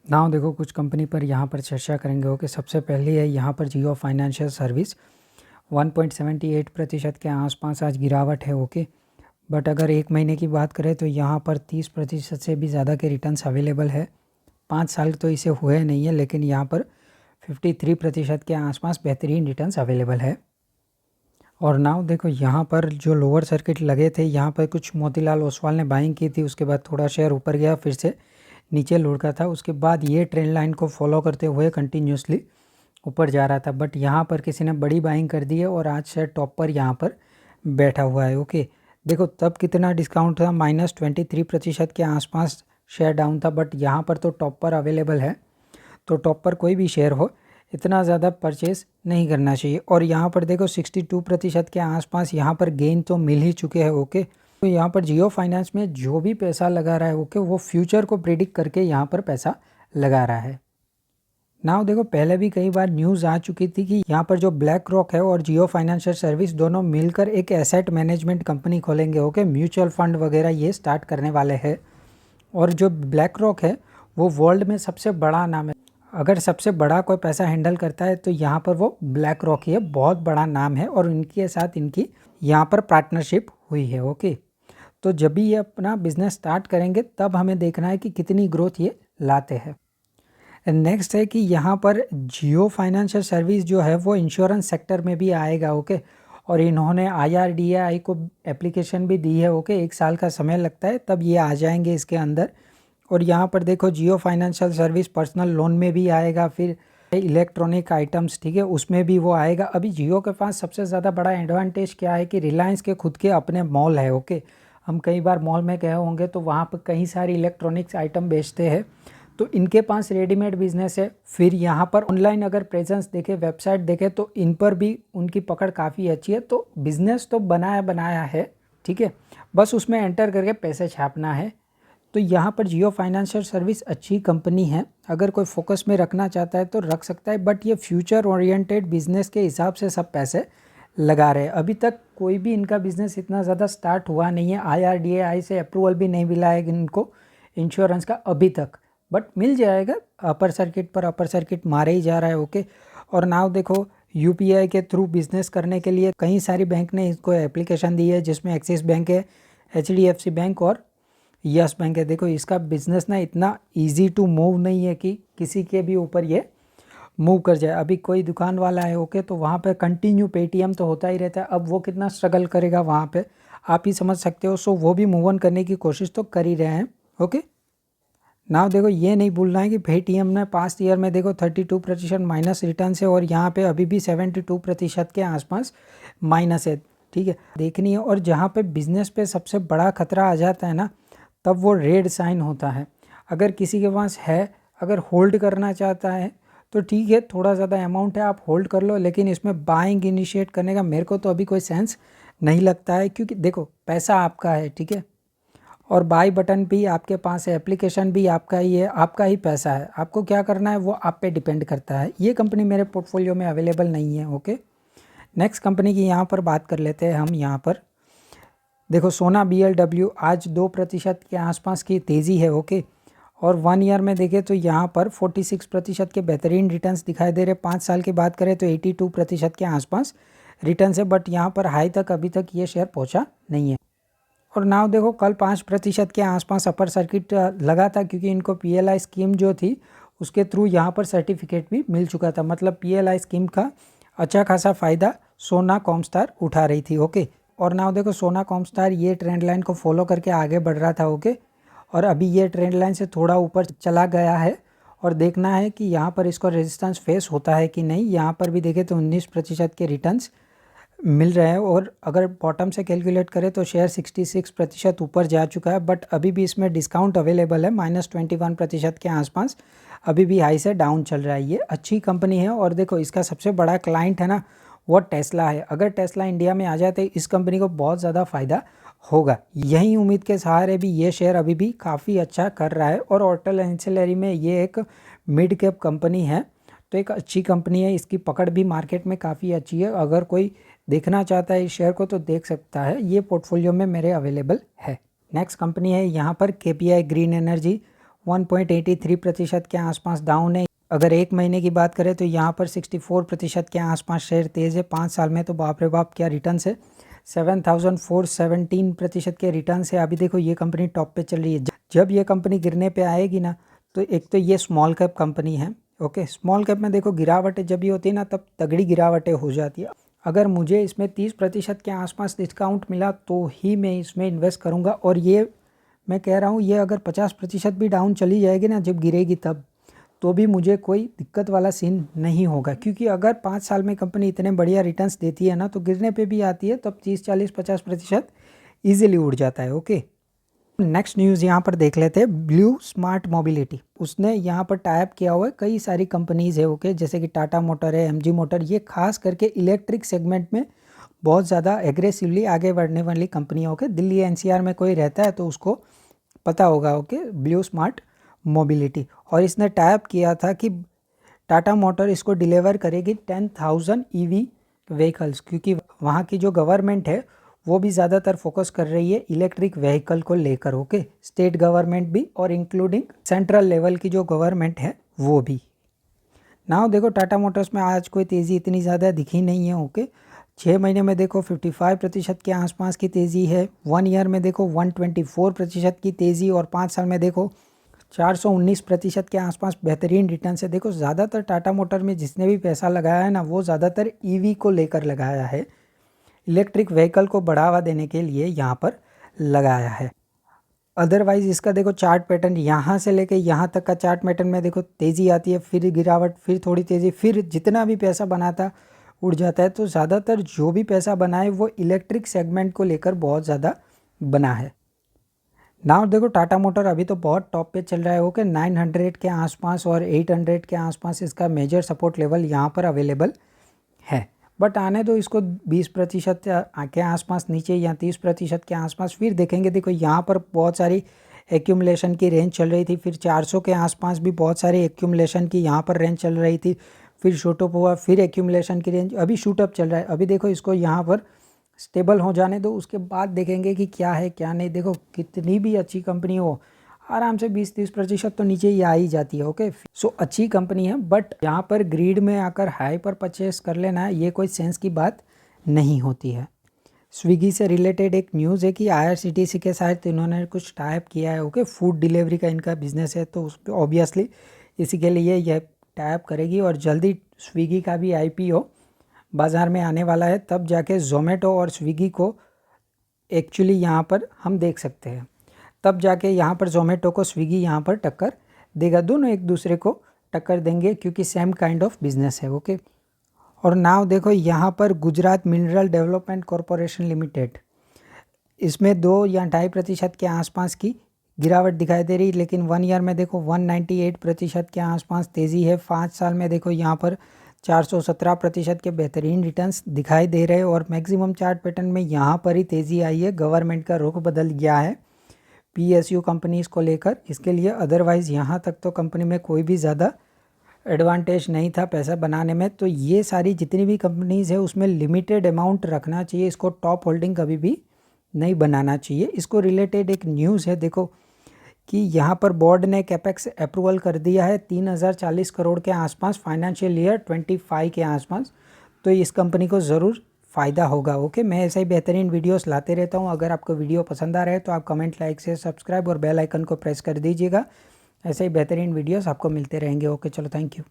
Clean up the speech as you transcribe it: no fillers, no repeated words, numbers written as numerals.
Now देखो कुछ company पर यहाँ पर चर्चा करेंगे। ओके, सबसे पहली है यहाँ पर जियो फाइनेंशियल सर्विस। 1.78% के आसपास आज गिरावट है। ओके, बट अगर एक महीने की बात करें तो यहाँ पर 30% से भी ज़्यादा के रिटर्न्स अवेलेबल है। 5 साल तो इसे हुए नहीं है, लेकिन यहाँ पर 53% के आसपास बेहतरीन रिटर्न्स अवेलेबल है। और नाउ देखो यहाँ पर जो लोअर सर्किट लगे थे, यहाँ पर कुछ मोतीलाल ओसवाल ने बाइंग की थी, उसके बाद थोड़ा शेयर ऊपर गया, फिर से नीचे लुढ़का था। उसके बाद ये ट्रेंड लाइन को फॉलो करते हुए कंटिन्यूसली ऊपर जा रहा था, बट यहाँ पर किसी ने बड़ी बाइंग कर दी है और आज शेयर टॉप पर यहाँ पर बैठा हुआ है। ओके, देखो तब कितना डिस्काउंट था, -23% के आसपास शेयर डाउन था, बट यहाँ पर तो टॉप पर अवेलेबल है। तो टॉप पर कोई भी शेयर हो, इतना ज़्यादा परचेस नहीं करना चाहिए। और यहाँ पर देखो 62% के आसपास यहाँ पर गेन तो मिल ही चुके हैं। ओके, तो यहाँ पर जियो फाइनेंस में जो भी पैसा लगा रहा है, ओके, वो फ्यूचर को प्रिडिक्ट करके यहाँ पर पैसा लगा रहा है। नाउ देखो पहले भी कई बार न्यूज़ आ चुकी थी कि यहाँ पर जो ब्लैक रॉक है और जियो फाइनेंशियल सर्विस दोनों मिलकर एक एसेट मैनेजमेंट कंपनी खोलेंगे। ओके, म्यूचुअल फंड वगैरह ये स्टार्ट करने वाले हैं। और जो ब्लैक रॉक है वो वर्ल्ड में सबसे बड़ा नाम है। अगर सबसे बड़ा कोई पैसा हैंडल करता है तो यहाँ पर वो ब्लैक रॉक ही है, बहुत बड़ा नाम है। और इनके साथ इनकी यहाँ पर पार्टनरशिप हुई है। ओके, तो जब भी ये अपना बिजनेस स्टार्ट करेंगे तब हमें देखना है कि कितनी ग्रोथ ये लाते हैं। नेक्स्ट है कि यहाँ पर जियो फाइनेंशियल सर्विस जो है वो इंश्योरेंस सेक्टर में भी आएगा। ओके, और इन्होंने IRDAI को एप्लीकेशन भी दी है। ओके, 1 साल का समय लगता है, तब ये आ जाएंगे इसके अंदर। और यहाँ पर देखो जियो फाइनेंशियल सर्विस पर्सनल लोन में भी आएगा, फिर इलेक्ट्रॉनिक आइटम्स, ठीक है, उसमें भी वो आएगा। अभी जियो के पास सबसे ज़्यादा बड़ा एडवांटेज क्या है कि रिलायंस के खुद के अपने मॉल है। ओके, हम कई बार मॉल में गए होंगे तो वहाँ पर कई सारी इलेक्ट्रॉनिक्स आइटम बेचते हैं, तो इनके पास रेडीमेड बिजनेस है। फिर यहाँ पर ऑनलाइन अगर प्रेजेंस देखें, वेबसाइट देखें, तो इन पर भी उनकी पकड़ काफ़ी अच्छी है। तो बिजनेस तो बनाया है, ठीक है, बस उसमें एंटर करके पैसे छापना है। तो यहाँ पर जियो फाइनेंशियल सर्विस अच्छी कंपनी है, अगर कोई फोकस में रखना चाहता है तो रख सकता है, बट ये फ्यूचर ओरिएंटेड बिजनेस के हिसाब से सब पैसे लगा रहे हैं। अभी तक कोई भी इनका बिजनेस इतना ज़्यादा स्टार्ट हुआ नहीं है, IRDAI से अप्रूवल भी नहीं मिला है इनको इंश्योरेंस का अभी तक, बट मिल जाएगा। अपर सर्किट पर अपर सर्किट मारे ही जा रहा है। ओके, और नाउ देखो UPI के थ्रू बिजनेस करने के लिए कई सारी बैंक ने इसको एप्लीकेशन दी है, जिसमें एक्सिस बैंक है, HDFC बैंक और यस बैंक है। देखो इसका बिजनेस ना इतना इजी टू मूव नहीं है कि किसी के भी ऊपर ये मूव कर जाए। अभी कोई दुकान वाला है, ओके, तो वहाँ पे कंटिन्यू पेटीएम तो होता ही रहता है, अब वो कितना स्ट्रगल करेगा वहाँ पे आप ही समझ सकते हो। सो वो भी मूव ऑन करने की कोशिश तो कर ही रहे हैं। ओके, नाउ देखो ये नहीं भूलना है कि पेटीएम ने पास्ट ईयर में देखो 32% माइनस रिटर्न है, और यहाँ पे अभी भी 72% के आसपास माइनस है, ठीक है, देखनी है। और जहाँ पे बिजनेस पे सबसे बड़ा खतरा आ जाता है ना, तब वो रेड साइन होता है। अगर किसी के पास है, अगर होल्ड करना चाहता है तो ठीक है, थोड़ा ज़्यादा अमाउंट है, आप होल्ड कर लो, लेकिन इसमें बाइंग इनिशिएट करने का मेरे को तो अभी कोई सेंस नहीं लगता है, क्योंकि देखो पैसा आपका है, ठीक है, और बाय बटन भी आपके पास है, एप्लीकेशन भी आपका ही है, आपका ही पैसा है, आपको क्या करना है वो आप पे डिपेंड करता है। ये कंपनी मेरे पोर्टफोलियो में अवेलेबल नहीं है। ओके, नेक्स्ट कंपनी की यहाँ पर बात कर लेते हैं हम। यहाँ पर देखो सोना BLW आज 2% के आसपास की तेज़ी है। ओके, और 1 ईयर में देखें तो यहाँ पर 46% के बेहतरीन रिटर्न्स दिखाई दे रहे। 5 साल की बात करें तो 82% के आसपास रिटर्न्स है, बट यहाँ पर हाई तक अभी तक ये शेयर पहुँचा नहीं है। और नाउ देखो कल 5% के आसपास अपर सर्किट लगा था, क्योंकि इनको PLI स्कीम जो थी उसके थ्रू यहाँ पर सर्टिफिकेट भी मिल चुका था, मतलब PLI स्कीम का अच्छा खासा फ़ायदा सोना कॉमस्टार उठा रही थी। ओके, और नाउ देखो सोना कॉमस्टार ये ट्रेंड लाइन को फॉलो करके आगे बढ़ रहा था। ओके, और अभी ये ट्रेंड लाइन से थोड़ा ऊपर चला गया है, और देखना है कि यहाँ पर इसको रेजिस्टेंस फेस होता है कि नहीं। यहाँ पर भी देखें तो 19% के रिटर्न्स मिल रहे हैं, और अगर बॉटम से कैलकुलेट करें तो शेयर 66% ऊपर जा चुका है, बट अभी भी इसमें डिस्काउंट अवेलेबल है, -21% के आसपास अभी भी हाई से डाउन चल रहा है। ये अच्छी कंपनी है, और देखो इसका सबसे बड़ा क्लाइंट है ना वो टेस्ला है। अगर टेस्ला इंडिया में आ जाए तो इस कंपनी को बहुत ज़्यादा फ़ायदा होगा। यही उम्मीद के सहारे भी ये शेयर अभी भी काफ़ी अच्छा कर रहा है, और ऑटल एंसिलरी में ये एक मिड कैप कंपनी है, तो एक अच्छी कंपनी है, इसकी पकड़ भी मार्केट में काफ़ी अच्छी है। अगर कोई देखना चाहता है इस शेयर को तो देख सकता है, ये पोर्टफोलियो में मेरे अवेलेबल है। नेक्स्ट कंपनी है यहाँ पर KPI ग्रीन एनर्जी। 1.83% के आसपास डाउन है। अगर एक महीने की बात करें तो यहाँ पर 64% के आसपास शेयर तेज़ है। 5 साल में तो बाप रे बाप क्या रिटर्न्स है, 7,417% के रिटर्न्स है। अभी देखो ये कंपनी टॉप पे चल रही है। जब ये कंपनी गिरने पे आएगी ना, तो एक तो ये स्मॉल कैप कंपनी है, ओके। स्मॉल कैप में देखो गिरावटें जब भी होती है ना, तब तगड़ी गिरावटें हो जाती है। अगर मुझे इसमें 30% के आसपास डिस्काउंट मिला तो ही मैं इसमें इन्वेस्ट करूँगा। और ये मैं कह रहा हूँ, ये अगर 50% भी डाउन चली जाएगी ना जब गिरेगी तब, तो भी मुझे कोई दिक्कत वाला सीन नहीं होगा। क्योंकि अगर 5 साल में कंपनी इतने बढ़िया रिटर्न्स देती है ना, तो गिरने पे भी आती है तब 30-40-50% ईजिली उड़ जाता है, ओके। नेक्स्ट न्यूज़ यहाँ पर देख लेते हैं। ब्लू स्मार्ट मोबिलिटी, उसने यहाँ पर टाइप किया हुआ है कई सारी कंपनीज़ है, ओके, जैसे कि टाटा मोटर है, एमजी मोटर। ये खास करके इलेक्ट्रिक सेगमेंट में बहुत ज़्यादा एग्रेसिवली आगे बढ़ने वाली कंपनी है, ओके। दिल्ली एनसीआर में कोई रहता है तो उसको पता होगा, ओके, ब्लू स्मार्ट मोबिलिटी। और इसने टाइप किया था कि टाटा मोटर इसको डिलीवर करेगी 10,000 ईवी व्हीकल्स, क्योंकि वहाँ की जो गवर्नमेंट है वो भी ज़्यादातर फोकस कर रही है इलेक्ट्रिक व्हीकल को लेकर, ओके। स्टेट गवर्नमेंट भी और इंक्लूडिंग सेंट्रल लेवल की जो गवर्नमेंट है वो भी। नाउ देखो टाटा मोटर्स में आज कोई तेज़ी इतनी ज़्यादा दिखी नहीं है, ओके। 6 महीने में देखो 55% के आसपास की तेज़ी है। 1 ईयर में देखो 124% की तेज़ी, और 5 साल में देखो 419% के आसपास बेहतरीन रिटर्न से। देखो ज़्यादातर टाटा मोटर में जिसने भी पैसा लगाया है ना, वो ज़्यादातर ईवी को लेकर लगाया है, इलेक्ट्रिक व्हीकल को बढ़ावा देने के लिए यहाँ पर लगाया है। अदरवाइज़ इसका देखो चार्ट पैटर्न, यहाँ से लेके यहाँ तक का चार्ट पैटर्न में देखो तेज़ी आती है, फिर गिरावट, फिर थोड़ी तेज़ी, फिर जितना भी पैसा बनाता उड़ जाता है। तो ज़्यादातर जो भी पैसा बनाए वो इलेक्ट्रिक सेगमेंट को लेकर बहुत ज़्यादा बना है। नाउ देखो टाटा मोटर अभी तो बहुत टॉप पे चल रहा है, ओके। 900 के आसपास और 800 के आसपास इसका मेजर सपोर्ट लेवल यहाँ पर अवेलेबल है। बट आने दो इसको 20% के आसपास नीचे, या 30% के आसपास, फिर देखेंगे। देखो यहाँ पर बहुत सारी एक्यूमुलेशन की रेंज चल रही थी, फिर 400 के आसपास भी बहुत सारी एक्यूमुलेशन की यहाँ पर रेंज चल रही थी, फिर शूटअप हुआ, फिर एक्यूमुलेशन की रेंज, अभी शूटअप चल रहा है। अभी देखो इसको यहाँ पर स्टेबल हो जाने दो, उसके बाद देखेंगे कि क्या है क्या नहीं। देखो कितनी भी अच्छी कंपनी हो, आराम से 20-30% तो नीचे ही आ ही जाती है, ओके। सो अच्छी कंपनी है, बट यहाँ पर ग्रीड में आकर हाई पर परचेस कर लेना ये कोई सेंस की बात नहीं होती है। स्विगी से रिलेटेड एक न्यूज़ है कि IRCTC के साथ इन्होंने कुछ टाइप किया है, ओके। फूड डिलीवरी का इनका बिजनेस है, तो उस पर ऑब्वियसली इसी के लिए यह टाइप करेगी। और जल्दी स्विगी का भी IPO बाज़ार में आने वाला है, तब जाके जोमेटो और स्विगी को एक्चुअली यहाँ पर हम देख सकते हैं। तब जाके यहाँ पर जोमेटो को स्विगी यहाँ पर टक्कर देगा, दोनों एक दूसरे को टक्कर देंगे, क्योंकि सेम काइंड ऑफ बिजनेस है, ओके। और नाउ देखो यहाँ पर Gujarat mineral development corporation limited, इसमें 2 या 2.5% के आसपास की गिरावट दिखाई दे रही, लेकिन 1 ईयर में देखो 198% के आसपास तेज़ी है। 5 साल में देखो यहाँ पर 417% के बेहतरीन रिटर्न्स दिखाई दे रहे हैं। और मैक्सिमम चार्ट पैटर्न में यहाँ पर ही तेज़ी आई है, गवर्नमेंट का रुख बदल गया है PSU कंपनीज़ को लेकर इसके लिए। अदरवाइज़ यहाँ तक तो कंपनी में कोई भी ज़्यादा एडवांटेज नहीं था पैसा बनाने में। तो ये सारी जितनी भी कंपनीज़ है उसमें लिमिटेड अमाउंट रखना चाहिए, इसको टॉप होल्डिंग कभी भी नहीं बनाना चाहिए। इसको रिलेटेड एक न्यूज़ है, देखो कि यहाँ पर बोर्ड ने कैपेक्स अप्रूवल कर दिया है 3040 करोड़ के आसपास, फाइनेंशियल ईयर 25 के आसपास। तो इस कंपनी को ज़रूर फ़ायदा होगा, ओके। मैं ऐसे ही बेहतरीन वीडियोस लाते रहता हूँ। अगर आपको वीडियो पसंद आ रहा है तो आप कमेंट, लाइक, शेयर, सब्सक्राइब और बेल आइकन को प्रेस कर दीजिएगा। ऐसे ही बेहतरीन वीडियोस आपको मिलते रहेंगे, ओके। चलो, थैंक यू।